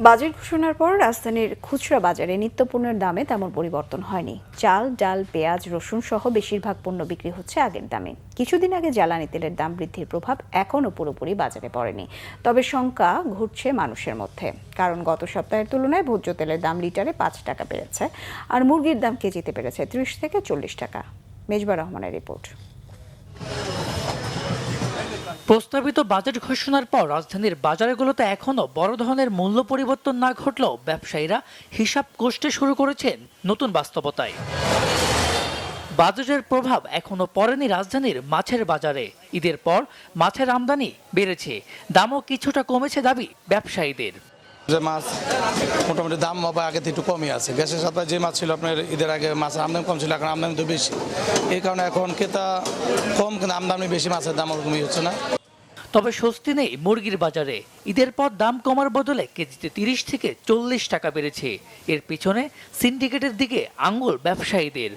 Speaker 2: বাজেট ঘোষণার পর রাজধানীর খুচরা বাজারে নিত্যপণ্যের দামে তেমন পরিবর্তন হয়নি। চাল, ডাল, পেঁয়াজ, রসুন সহ বেশিরভাগ পণ্য বিক্রি হচ্ছে আগের দামে। কিছুদিন আগে জ্বালানি তেলের দাম বৃদ্ধির প্রভাব এখনও পুরোপুরি বাজারে পড়েনি, তবে শঙ্কা ঘুরছে মানুষের মধ্যে। কারণ গত সপ্তাহের তুলনায় ভোজ্য তেলের দাম লিটারে 5 টাকা বেড়েছে, আর মুরগির দাম কেজিতে বেড়েছে 30 থেকে 40 টাকা। মেজবা রহমানের রিপোর্ট।
Speaker 17: প্রস্তাবিত বাজেট ঘোষণার পর রাজধানীর বাজারগুলোতে এখনো বড় ধরনের মূল্য পরিবর্তন না ঘটলেও ব্যবসায়ীরা হিসাব কষতে শুরু করেছেন নতুন বাস্তবতায়। বাজেটের প্রভাব এখনো পড়েনি রাজধানীর মাছের বাজারে। ঈদের পর মাছের আমদানি বেড়েছে, দামও কিছুটা কমেছে দাবি ব্যবসায়ীদের।
Speaker 4: যে মাছ মোটামুটি দাম হবে আগে থেকে একটু কমই আছে। গ্যাসের সাথে যে মাছ ছিল আপনার ঈদের আগে মাছের আমদানি কম ছিল, এখন আমদানি তো বেশি। এই কারণে এখন ক্রেতা কম কিন্তু আমদানি বেশি, মাছের দাম ওরকমই হচ্ছে না।
Speaker 17: তবে স্বস্তি নেই মুরগির বাজারে। ঈদের পর দাম কমার বদলে কেজিতে 30 থেকে 40 টাকা বেড়েছে। এর পিছনে সিন্ডিকেটের দিকে আঙ্গুল ব্যবসায়ীদের।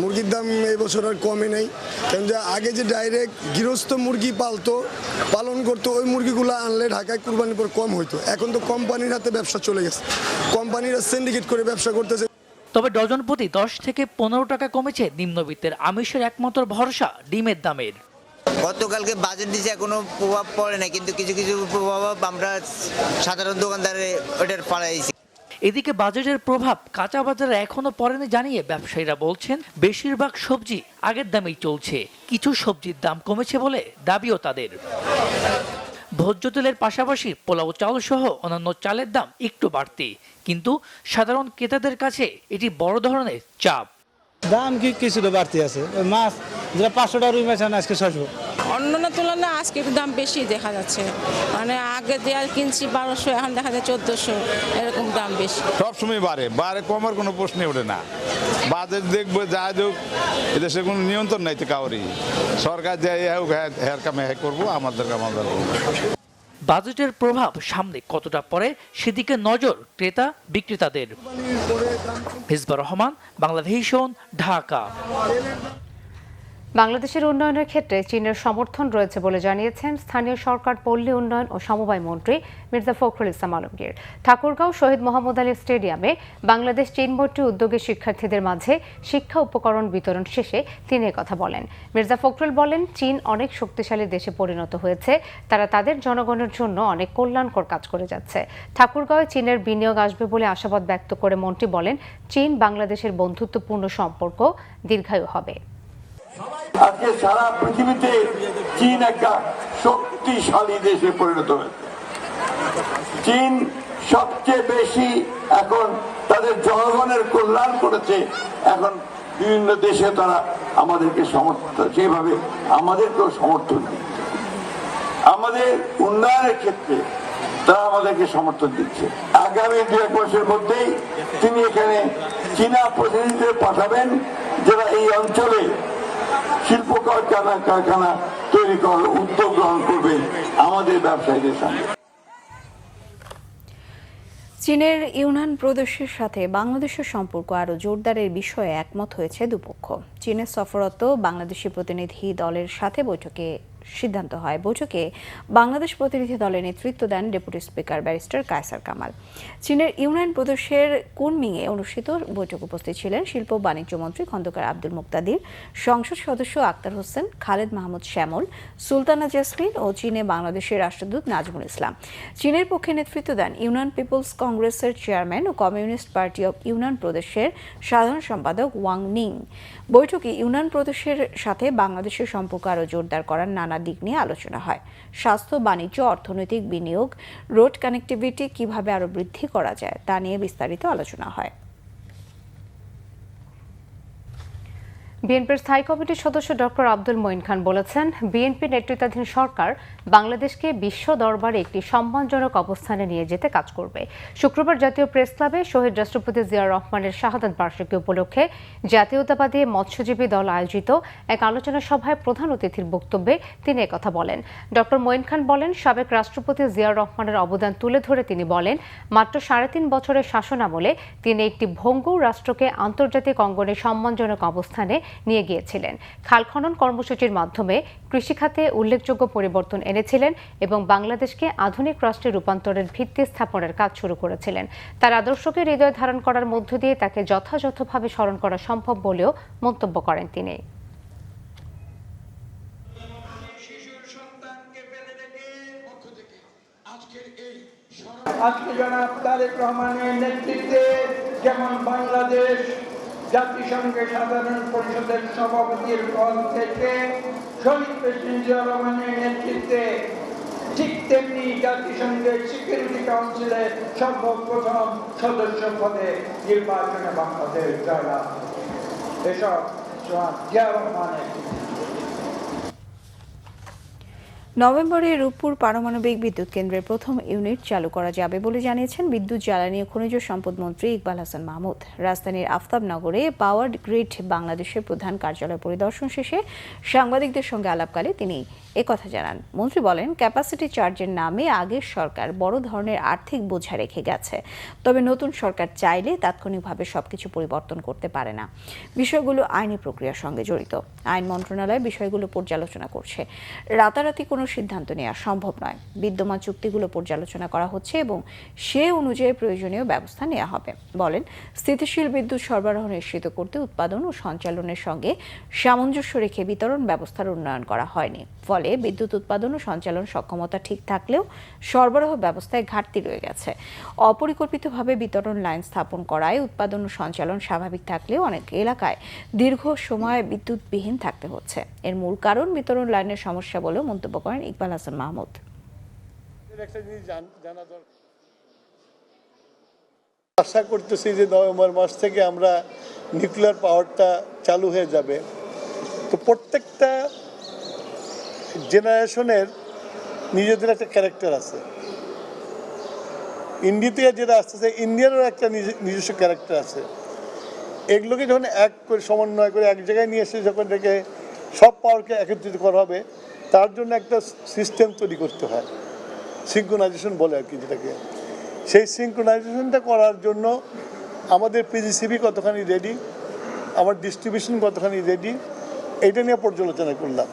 Speaker 6: মুরগির দাম এই বছর আর কমে নেই, কারণ যে আগে যে ডাইরেক্ট গৃহস্থ মুরগি পালন করতো, ওই মুরগিগুলো আনলে ঢাকায় কুরবানির পর কম হইতো। এখন তো কোম্পানির হাতে ব্যবসা চলে গেছে, কোম্পানিরা সিন্ডিকেট করে ব্যবসা করতেছে।
Speaker 17: তবে ডজন প্রতি 10 থেকে 15 টাকা কমেছে নিম্নবিত্তের আমিষের একমাত্র ভরসা ডিমের দামের।
Speaker 7: গতকালকে বাজেট দিচ্ছে, কোনো প্রভাব পড়ে না, কিন্তু কিছু কিছু প্রভাব আমরা সাধারণ দোকানদারে ওটার পাড়াইছি।
Speaker 17: এদিকে বাজেটের প্রভাব কাঁচা বাজারে এখনো পড়েনি জানিয়ে ব্যবসায়ীরা বলছেন বেশিরভাগ সবজি আগের দামেই চলছে। কিছু সবজির দাম কমেছে বলে দাবিও তাদের। ভোজ্য তেলের পাশাপাশি পোলাও চাল সহ অন্যান্য চালের দাম একটু বাড়তি, কিন্তু সাধারণ ক্রেতাদের কাছে এটি বড় ধরনের চাপ।
Speaker 8: দাম কিছু তো বাড়তি আছে। মাছ যেটা 500 টাকা রুই মাছ আজকে 600।
Speaker 26: অন্যান্য তুলনায় আজকে একটু দাম বেশি দেখা যাচ্ছে। মানে আগে দেওয়া কিনছি 1200, এখন দেখা যায় 1400, এরকম দাম বেশি।
Speaker 27: সবসময় বাড়ে কমার কোনো প্রশ্নই ওঠে না। বাজেট দেখবো যা হোক, এদেশে কোনো নিয়ন্ত্রণ নাই তো কাউরি। সরকার যাই হোক হ্যার কামে হ্যাঁ করবো, আমাদের করবো।
Speaker 17: বাজেটের প্রভাব সামনে কতটা পড়ে সেদিকে নজর ক্রেতা বিক্রেতাদের। মেজবা রহমান, বাংলাভিশন, ঢাকা।
Speaker 1: বাংলাদেশের উন্নয়নের ক্ষেত্রে চীনের সমর্থন রয়েছে বলে জানিয়েছেন স্থানীয় সরকার, পল্লী উন্নয়ন ও সমবায় মন্ত্রী মির্জা ফখরুল ইসলাম আলমগীর। ঠাকুরগাঁও শহীদ মোহাম্মদ আলী স্টেডিয়ামে বাংলাদেশ চীন মৈত্রী উদ্যোগে শিক্ষার্থীদের মাঝে শিক্ষা উপকরণ বিতরণ শেষে তিনি কথা বলেন। মির্জা ফখরুল বলেন, চীন অনেক শক্তিশালী দেশে পরিণত হয়েছে, তারা তাদের জনগণের জন্য অনেক কল্যাণকর কাজ করে যাচ্ছে। ঠাকুরগাঁওয়ে চীনের বিনিয়োগ আসবে বলে আশাবাদ ব্যক্ত করে মন্ত্রী বলেন, চীন বাংলাদেশের বন্ধুত্বপূর্ণ সম্পর্ক দীর্ঘায়ু হবে।
Speaker 28: আজকে সারা পৃথিবীতে চীন একটা শক্তিশালী দেশে পরিণত হয়েছে। চীন সবচেয়ে বেশি এখন তাদের জনগণের কল্যাণ করেছে। এখন বিভিন্ন দেশে তারা আমাদেরকে সমর্থন, সেভাবে আমাদেরকেও সমর্থন দিচ্ছে। আমাদের উন্নয়নের ক্ষেত্রে তারা আমাদেরকে সমর্থন দিচ্ছে। আগামী 2-1 মাসের মধ্যেই তিনি এখানে চীনা প্রতিনিধিদের পাঠাবেন, যারা এই অঞ্চলে শিল্প কারখানা তৈরি করার উদ্যোগ গ্রহণ করবে আমাদের ব্যবসায়ীদের সঙ্গে।
Speaker 2: চীনের ইউনান প্রদেশের সাথে বাংলাদেশের সম্পর্ক আরও জোরদারের বিষয়ে একমত হয়েছে দুপক্ষ। চীনের সফররত বাংলাদেশি প্রতিনিধি দলের সাথে বৈঠকে সিদ্ধান্ত হয়। বৈঠকে বাংলাদেশ প্রতিনিধি দলের নেতৃত্ব দেন deputy speaker barrister Kaiser Kamal. চীনের ইউনান প্রদেশের কুনমিংয়ে অনুষ্ঠিত বৈঠকে উপস্থিত ছিলেন শিল্প ও বাণিজ্য মন্ত্রী খন্দকার আব্দুল মুক্তাদির, সংসদ সদস্য আক্তার হোসেন, খালেদ মাহমুদ শ্যামল, সুলতানা জেসমিন ও চীনে বাংলাদেশের রাষ্ট্রদূত নাজমুল ইসলাম। চীনের পক্ষে নেতৃত্ব দেন ইউনান পিপলস কংগ্রেসের চেয়ারম্যান ও কমিউনিস্ট পার্টি অব ইউনান প্রদেশের সাধারণ সম্পাদক ওয়াং নিং। বৈঠকে ইউনান প্রদেশের সাথে বাংলাদেশের সম্পর্ক আরও জোরদার করার নানা দিক নিয়ে আলোচনা হয়। স্বাস্থ্য, বাণিজ্য, অর্থনৈতিক বিনিয়োগ, রোড কানেক্টিভিটি কিভাবে আরও বৃদ্ধি করা যায় তা নিয়ে বিস্তারিত আলোচনা হয়।
Speaker 1: বিএনপির স্থায়ী কমিটির সদস্য ডক্টর আব্দুল মঈন খান বলেছেন, বিএনপি নেতৃত্বাধীন সরকার বাংলাদেশকে বিশ্ব দরবারে একটি সম্মানজনক অবস্থানে নিয়ে যেতে কাজ করবে। শুক্রবার জাতীয় প্রেস ক্লাবে শহীদ রাষ্ট্রপতি জিয়াউর রহমানের শাহাদাত বার্ষিকী উপলক্ষে জাতীয়তাবাদী মৎস্যজীবী দল আয়োজিত এক আলোচনা সভায় প্রধান অতিথির বক্তব্যে তিনি একথা বলেন। ডক্টর মঈন খান বলেন, সাবেক রাষ্ট্রপতি জিয়াউর রহমানের অবদান তুলে ধরে তিনি বলেন, মাত্র 3.5 বছরের শাসনামলে তিনি একটি ভঙ্গুর রাষ্ট্রকে আন্তর্জাতিক অঙ্গনে সম্মানজনক অবস্থানে নিয়ে গিয়েছিলেন। খাল খনন কর্মসূচির মাধ্যমে কৃষিখাতে উল্লেখযোগ্য পরিবর্তন এনেছিলেন এবং বাংলাদেশকে আধুনিক রাষ্ট্রে রূপান্তরের ভিত্তি স্থাপনের কাজ শুরু করেছিলেন। তার আদর্শকে হৃদয়ে ধারণ করার মধ্য দিয়ে তাকে যথাযথভাবে স্মরণ করা সম্ভব বলেও মন্তব্য করেন তিনি।
Speaker 5: আজকে জনাব তারেক রহমানের নেতৃত্বে যেমন বাংলাদেশ জাতিসংঘের সাধারণ পরিষদের সভাপতির পদ থেকে শহীদ প্রেসিডেন্ট জিয়াউর রহমানের নেতৃত্বে, ঠিক তেমনি জাতিসংঘের সিকিউরিটি কাউন্সিলের সর্বপ্রথম সদস্য পদে নির্বাচনে বাংলাদেশ জয়লাভ। এসব জিয়াউর রহমানের।
Speaker 2: নভেম্বরে রূপপুর পারমাণবিক বিদ্যুৎ কেন্দ্রের প্রথম ইউনিট চালু করা যাবে বলে জানিয়েছেন বিদ্যুৎ, জ্বালানি ও খনিজ সম্পদ মন্ত্রী ইকবাল হাসান মাহমুদ। রাজধানীর আফতাবনগরে পাওয়ার গ্রিড বাংলাদেশের প্রধান কার্যালয় পরিদর্শন শেষে সাংবাদিকদের সঙ্গে আলাপকালে তিনি একথা জানান। মন্ত্রী বলেন, ক্যাপাসিটি চার্জের নামে আগের সরকার বড় ধরনের আর্থিক বোঝা রেখে গেছে, তবে নতুন সরকার চাইলে তাৎক্ষণিকভাবে সবকিছু পরিবর্তন করতে পারে না। বিষয়গুলো আইনি প্রক্রিয়ার সঙ্গে জড়িত। আইন মন্ত্রণালয় বিষয়গুলো পর্যালোচনা করছে। রাতারাতি কোনো সিদ্ধান্ত নেওয়া সম্ভব নয়। বিদ্যমান চুক্তিগুলো পর্যালোচনা করা হচ্ছে এবং সে অনুযায়ী প্রয়োজনীয় ব্যবস্থা নেওয়া হবে। বলেন, স্থিতিশীল বিদ্যুৎ সরবরাহ নিশ্চিত করতে উৎপাদন ও সঞ্চালনের সঙ্গে সামঞ্জস্য রেখে বিতরণ ব্যবস্থার উন্নয়ন করা হয়নি। ফলে বিদ্যুৎ উৎপাদন ও সঞ্চালন সক্ষমতা ঠিক থাকলেও সরবরাহ ব্যবস্থায় ঘাটতি রয়ে গেছে। অপরিকল্পিতভাবে বিতরণ লাইন স্থাপন করায় উৎপাদন ও সঞ্চালন স্বাভাবিক থাকলেও অনেক এলাকায় দীর্ঘ সময় বিদ্যুৎবিহীন থাকতে হচ্ছে। এর মূল কারণ বিতরণ লাইনের সমস্যা বলেও মন্তব্য করেন ইকবাল হাসান মাহমুদ।
Speaker 9: আশা করতেছি যে নভেম্বর মাস থেকে আমরা নিউক্লিয়ার পাওয়ারটা চালু হয়ে যাবে। তো প্রত্যেকটা জেনারেশনের নিজেদের একটা ক্যারেক্টার আছে। ইন্ডিয়া থেকে যেটা আসতেছে, ইন্ডিয়ারও একটা নিজস্ব ক্যারেক্টার আছে। এগুলোকে যখন এক করে সমন্বয় করে এক জায়গায় নিয়ে এসে যখন এটাকে সব পাওয়ারকে একত্রিত করা হবে, তার জন্য একটা সিস্টেম তৈরি করতে হয়। সিঙ্ক্রোনাইজেশন বলে আর কি যেটাকে। সেই সিঙ্ক্রোনাইজেশনটা করার জন্য আমাদের পিজিসিবি কতখানি রেডি, আমার ডিস্ট্রিবিউশন কতখানি রেডি, এইটা নিয়ে পর্যালোচনা করলাম।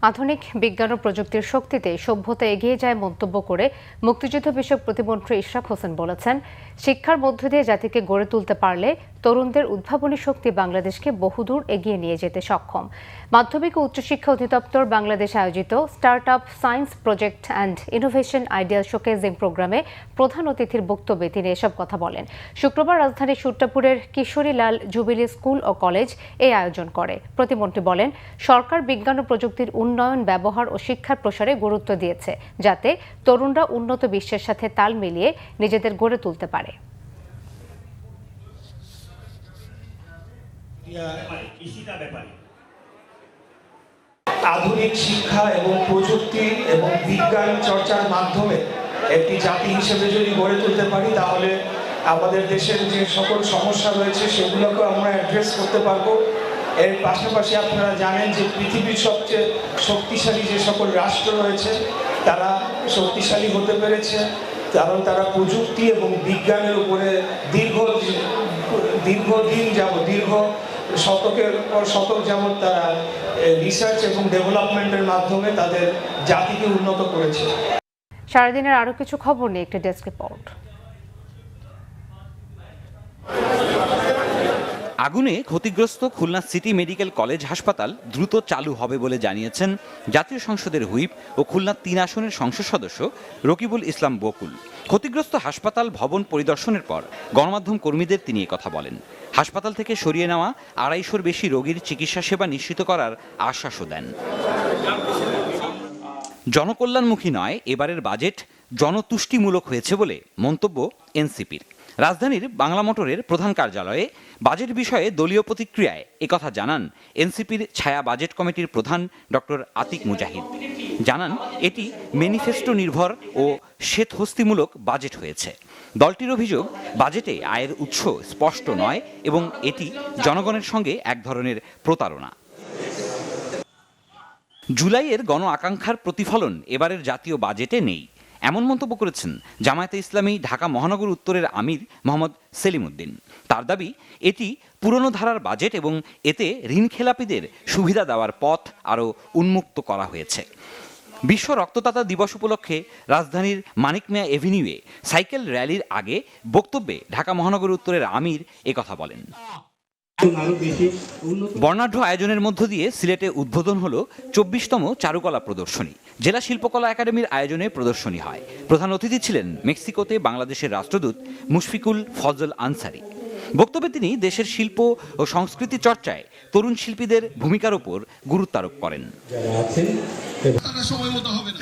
Speaker 1: আধুনিক বিজ্ঞান ও প্রযুক্তির শক্তিতে সভ্যতা এগিয়ে যায় মন্তব্য করে মুক্তিযুদ্ধ বিষয়ক প্রতিমন্ত্রী ইশরাক হোসেন বলেছেন, শিক্ষার মধ্য দিয়ে জাতিকে গড়ে তুলতে পারলে তরুণদের উদ্ভাবনী শক্তি বাংলাদেশকে বহুদূর এগিয়ে নিয়ে যেতে সক্ষম। মাধ্যমিক ও উচ্চশিক্ষা অধিদপ্তর বাংলাদেশ আয়োজিত startup science project and innovation ideal showcasing প্রোগ্রামে প্রধান অতিথির বক্তব্যে তিনি এসব কথা বলেন। শুক্রবার রাজধানীর সুট্টাপুরের কিশোরীলাল জুবিলি স্কুল ও কলেজ এই আয়োজন করে। প্রতিমন্ত্রী বলেন, সরকার বিজ্ঞান ও প্রযুক্তির উন্নয়ন, ব্যবহার ও শিক্ষার প্রসারে গুরুত্ব দিয়েছে, যাতে তরুণরা উন্নত বিশ্বের সাথে তাল মিলিয়ে নিজেদের গড়ে তুলতে পারে।
Speaker 10: আধুনিক শিক্ষা এবং প্রযুক্তি এবং বিজ্ঞান চর্চার মাধ্যমে একটি জাতি হিসেবে যদি গড়ে তুলতে পারি, তাহলে আমাদের দেশের যে সকল সমস্যা রয়েছে সেগুলোকে আমরা অ্যাড্রেস করতে পারবো। এর পাশাপাশি আপনারা জানেন যে পৃথিবীর সবচেয়ে শক্তিশালী যে সকল রাষ্ট্র রয়েছে তারা শক্তিশালী হতে পেরেছে, কারণ তারা প্রযুক্তি এবং বিজ্ঞানের উপরে দীর্ঘদিন যাবত, দীর্ঘ শতকের পর শতক যাবত তারা রিসার্চ এবং ডেভেলপমেন্টের মাধ্যমে তাদের জাতিকে উন্নত করেছে।
Speaker 1: সারাদিনের আরো কিছু খবর নিয়ে একটি ডেস্ক রিপোর্ট।
Speaker 11: আগুনে ক্ষতিগ্রস্ত খুলনা সিটি মেডিকেল কলেজ হাসপাতাল দ্রুত চালু হবে বলে জানিয়েছেন জাতীয় সংসদের হুইপ ও খুলনা 3 আসনের সংসদ সদস্য রকিবুল ইসলাম বকুল। ক্ষতিগ্রস্ত হাসপাতাল ভবন পরিদর্শনের পর গণমাধ্যম কর্মীদের তিনি কথা বলেন। হাসপাতাল থেকে সরিয়ে নেওয়া 250-র বেশি রোগীর চিকিৎসা সেবা নিশ্চিত করার আশ্বাসও দেন। জনকল্যাণমুখী নয়, এবারের বাজেট জনতুষ্টিমূলক হয়েছে বলে মন্তব্য এনসিপির। রাজধানীর বাংলা মোটরের প্রধান কার্যালয়ে বাজেট বিষয়ে দলীয় প্রতিক্রিয়ায় একথা জানান এনসিপির ছায়া বাজেট কমিটির প্রধান ডক্টর আতিক মুজাহিদ। জানান, এটি ম্যানিফেস্টো নির্ভর ও শ্বেতহস্তিমূলক বাজেট হয়েছে। দলটির অভিযোগ, বাজেটে আয়ের উৎস স্পষ্ট নয় এবং এটি জনগণের সঙ্গে এক ধরনের প্রতারণা। জুলাইয়ের গণ আকাঙ্ক্ষার প্রতিফলন এবারের জাতীয় বাজেটে নেই, এমন মন্তব্য করেছেন জামায়াতে ইসলামী ঢাকা মহানগর উত্তরের আমির মোহাম্মদ সেলিম উদ্দিন। তার দাবি, এটি পুরনো ধারার বাজেট এবং এতে ঋণখেলাপিদের সুবিধা দেওয়ার পথ আরও উন্মুক্ত করা হয়েছে। বিশ্ব রক্তদাতা দিবস উপলক্ষে রাজধানীর মানিক মিয়া এভিনিউয়ে সাইকেল র্যালির আগে বক্তব্যে ঢাকা মহানগর উত্তরের আমির একথা বলেন। বর্ণাঢ্য আয়োজনের মধ্য দিয়ে সিলেটে উদ্বোধন হলো 24তম চারুকলা প্রদর্শনী। জেলা শিল্পকলা একাডেমির আয়োজনে প্রদর্শনী হয়। প্রধান অতিথি ছিলেন মেক্সিকোতে বাংলাদেশের রাষ্ট্রদূত মুশফিকুল ফজল আনসারি। বক্তব্যে তিনি দেশের শিল্প ও সংস্কৃতি চর্চায় তরুণ শিল্পীদের ভূমিকার উপর গুরুত্ব আরোপ করেন।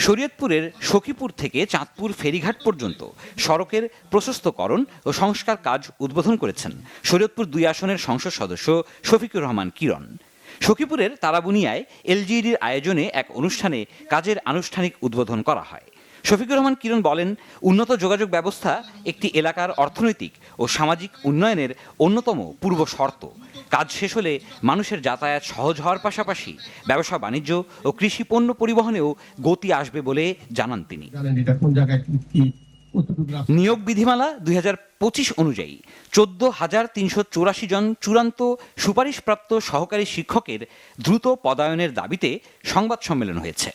Speaker 11: শরীয়তপুরের সখীপুর থেকে চাঁদপুর ফেরিঘাট পর্যন্ত সড়কের প্রশস্তকরণ ও সংস্কার কাজ উদ্বোধন করেছেন শরীয়তপুর 2 আসনের সংসদ সদস্য শফিকুর রহমান কিরণ। সখীপুরের তারাবুনিয়ায় এলজিইডির আয়োজনে এক অনুষ্ঠানে কাজের আনুষ্ঠানিক উদ্বোধন করা হয়। শফিকুর রহমান কিরণ বলেন, উন্নত যোগাযোগ ব্যবস্থা একটি এলাকার অর্থনৈতিক ও সামাজিক উন্নয়নের অন্যতম পূর্ব শর্ত। কাজ শেষ হলে মানুষের যাতায়াত সহজ হওয়ার পাশাপাশি ব্যবসা বাণিজ্য ও কৃষি পণ্য পরিবহনেও গতি আসবে বলে জানান তিনি। নিয়োগ বিধিমালা 2025 অনুযায়ী 14,384 জন চূড়ান্ত সুপারিশপ্রাপ্ত সহকারী শিক্ষকের দ্রুত পদায়নের দাবিতে সংবাদ সম্মেলন হয়েছে।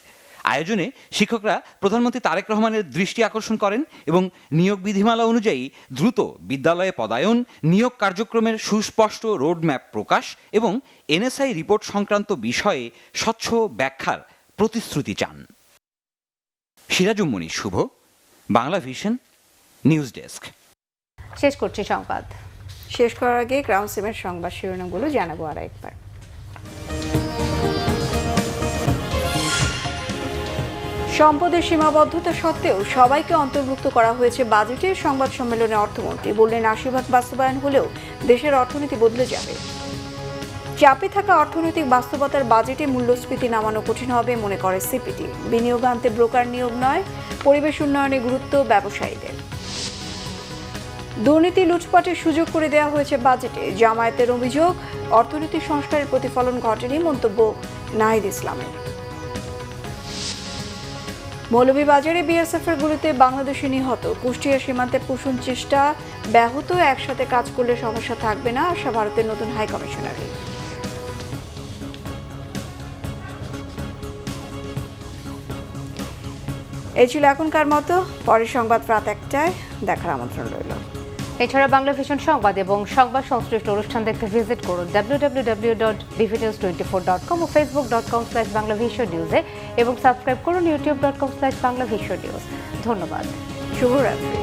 Speaker 11: আয়োজনে শিক্ষকরা প্রধানমন্ত্রী তারেক রহমানের দৃষ্টি আকর্ষণ করেন এবং নিয়োগ বিধিমালা অনুযায়ী দ্রুত বিদ্যালয়ে পদায়ন, নিয়োগ কার্যক্রমের সুস্পষ্ট রোডম্যাপ প্রকাশ এবং এনএসআই রিপোর্ট সংক্রান্ত বিষয়ে স্বচ্ছ ব্যাখ্যার প্রতিশ্রুতি চান। সিরাজুম মনির শুভ, বাংলা ভিশন, নিউজ ডেস্ক।
Speaker 1: শেষ করছি সংবাদ।
Speaker 2: শেষ করার আগে গ্রাউন্ড সিমের সংবাদ শিরোনামগুলো জানাবো আর একবার। সম্পদের সীমাবদ্ধতা সত্ত্বেও সবাইকে অন্তর্ভুক্ত করা হয়েছে বাজেটে। সংবাদ সম্মেলনে অর্থমন্ত্রী বললেন, 80% বাস্তবায়ন হলেও দেশের অর্থনীতি বদলে যাবে। চাপে থাকা অর্থনৈতিক বাস্তবতার বাজেটে মূল্যস্ফীতি নামানো কঠিন হবে মনে করে সিপিডি। বিনিয়োগ আনতে ব্রোকার নিয়োগ নয়, পরিবেশ উন্নয়নে গুরুত্ব ব্যবসায়ীদের। দুর্নীতি লুটপাটের সুযোগ করে দেওয়া হয়েছে বাজেটে। জামায়াতের অভিযোগ, অর্থনৈতিক সংস্কারের প্রতিফলন ঘটেনি, মন্তব্য নাহিদ ইসলামের। মৌলভীবাজারে বিএসএফের গুলিতে বাংলাদেশি নিহত। কুষ্টিয়া সীমান্তে পুষুন চেষ্টা ব্যাহত। একসাথে কাজ করলে সমস্যা থাকবে না, আশা ভারতের নতুন হাই কমিশনারের। এই ছিল এখনকার মতো। পরের সংবাদ রাত 1টায় দেখার আমন্ত্রণ রইল।
Speaker 1: এছাড়া বাংলা ভিশন সংবাদ এবং সংবাদ সংশ্লিষ্ট অনুষ্ঠান দেখতে ভিজিট করুন www.bvnews24.com ও facebook.com/banglavisionnews এবং সাবস্ক্রাইব করুন youtube.com/banglavisionnews। ধন্যবাদ। শুভরাত্রি।